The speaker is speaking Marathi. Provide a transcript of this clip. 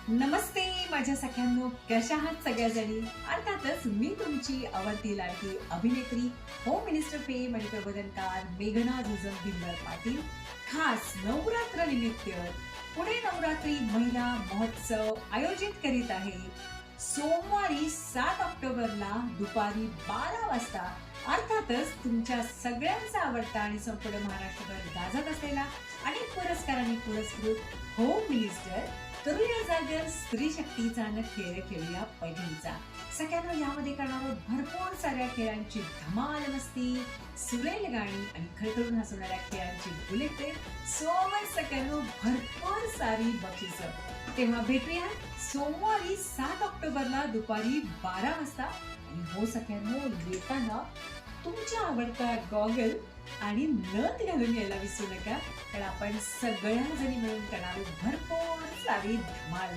नमस्ते माझ्या सख्यांनो, कशा आहात सगळ्याजणी? अर्थातच मी तुमची आवडती लाडकी अभिनेत्री, होम मिनिस्टर फेम आणि प्रबोधनकार मेघना जुजम भिंबर पाटील. खास नवरात्र निमित्त पुणे नवरात्री महिला महोत्सव आयोजित करीत आहे. सोमवारी 7 ऑक्टोबरला दुपारी 12 वाजता अर्थातच तुमच्या सगळ्यांचा आवडता आणि संपूर्ण महाराष्ट्रभर गाजत असलेला आणि पुरस्कारांनी पुरस्कृत होम मिनिस्टर तरुण जागर स्त्री शक्तीचा खेळ खेळूया पैठणीचा. सगळ्यांना यामध्ये करणार भरपूर साऱ्या खेळांची धमाल मस्ती, सुरेल गाणी आणि खळखळून हसवणाऱ्या खेळांची बुलेट ट्रेन सोबत सगळ्यांना भरपूर सारी बक्षिसं. तेव्हा भेटूया सोमवारी 7 ऑक्टोबरला दुपारी 12 वाजता. आणि हो सगळ्यांना, येताना तुमच्या आवडता गॉगल आणि नथ घालून यायला विसरू नका, कारण आपण सगळ्या जणी मिळून करणार भरपूर सारी धमाल.